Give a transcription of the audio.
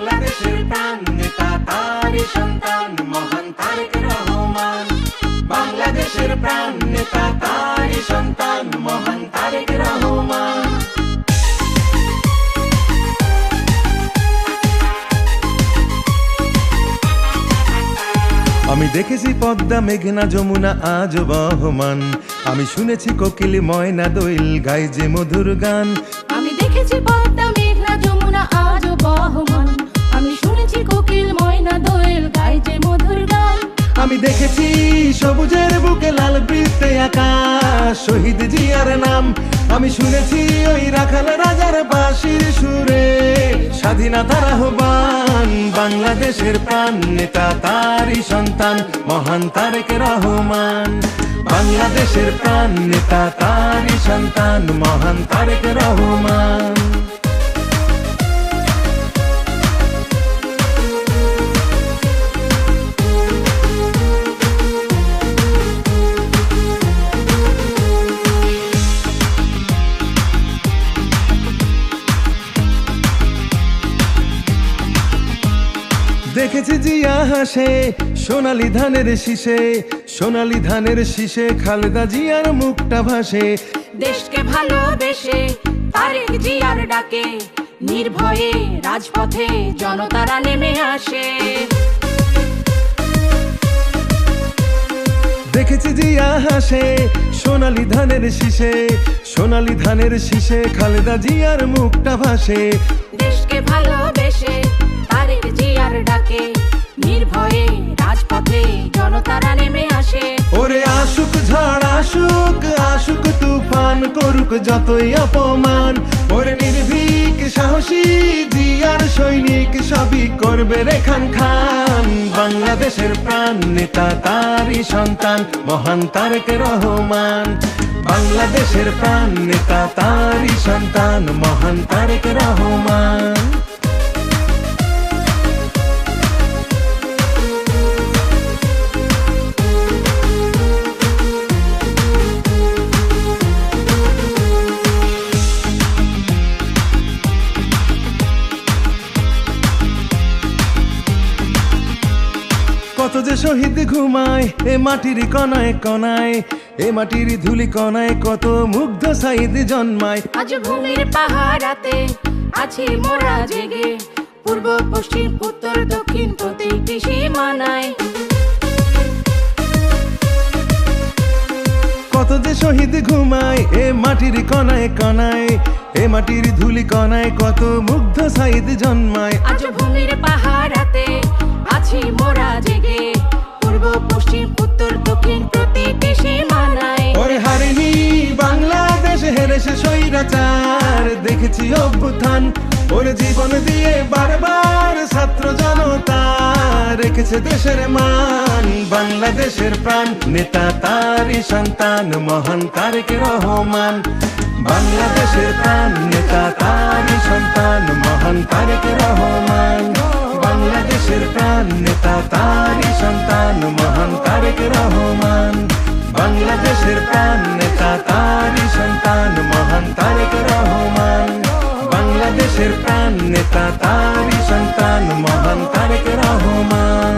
বাংলাদেশের প্রাণ নেতা তারই সন্তান মহান তারেক রহমান। বাংলাদেশের প্রাণ নেতা তারই সন্তান মহান তারেক রহমান। আমি দেখেছি পদ্মা মেঘনা যমুনা আজ বহমান, আমি শুনেছি কোকিল ময়না দোয়েল গায় যে মধুর গান। আমি দেখেছি পদ্মা মেঘনা যমুনা আজ বহমান, আমি শুনেছি কোকিল ময়না দোয়েল গায় যে মধুর গান। আমি দেখেছি সবুজের বুকে লাল বৃত্তে আকাশ শহীদ জিয়ার নাম। আমি শুনেছি ওই রাখাল রাজার বাঁশির সুরে স্বাধীনতার আহ্বান। বাংলাদেশের প্রাণ নেতা তারই সন্তান মহান তারেক রহমান। বাংলাদেশের প্রাণ নেতা তারই সন্তান মহান তারেক রহমান। দেখেছি জিয়া হাসে সোনালী ধানের শীষে, সোনালী ধানের শীষে খালেদা জিয়ার মুখটা ভাসে। দেশকে ভালোবেসে তারেক জিয়ার ডাকে নির্ভয়ে রাজপথে জনতারা নেমে আসে। দেখেছি জিয়া হাসে সোনালী ধানের শীষে, সোনালী ধানের শীষে খালেদা জিয়ার মুখটা ভাসে। দেশকে ভালোবেসে তারেক জিয়ার ডাকে নির্ভয়ে রাজপথে জনতারা নেমে আসে। ওরে আশুক ঝড় আশুক আশুক তুফান করুক যতই অপমান, ওরে নির্ভীক সাহসী জিয়ার সৈনিক সবই করবে রেখান খান। বাংলাদেশের প্রাণ নেতা তারই সন্তান মহান তারেক রহমান। বাংলাদেশের প্রাণ নেতা তারই সন্তান মহান তারেক রহমান। কত যে শহীদ ঘুমায় এ মাটির কণায় কণায়, এ মাটির ধুলি কণায় কত মুগ্ধ সাইদ জন্মায়। আজ ভূমির পাহারাতে আছি মোরা জেগে, পূর্ব পশ্চিম উত্তর দক্ষিণ প্রতিটি সীমানায়। কত যে শহীদ ঘুমায় এ মাটির কণায় কণায়, এ মাটির ধুলি কণায় কত মুগ্ধ সাইদ জন্মায়। আজ ভূমির পাহারাতে আছি মোরা জেগে, পূর্ব পশ্চিম উত্তর দক্ষিণ প্রতিটি সীমানায়। ওরে হারিনি বাংলাদেশ হেরেছে স্বৈরাচার, দেখেছি অভ্যুত্থান ওরে জীবন দিয়ে বারবার ছাত্র জনতা রেখেছে দেশের মান। বাংলাদেশের প্রাণ নেতা তারই সন্তান মহান তারেক রহমান। বাংলাদেশের প্রাণ নেতা তারই সন্তান মহান তারেক রহমান। বাংলাদেশের প্রাণ নেতা তারই সন্তান মহান তারেক রহমান। বাংলাদেশের প্রাণ নেতা তারই সন্তান মহান তারেক রহমান। বাংলাদেশের প্রাণ নেতা তারই সন্তান মহান তারেক রহমান।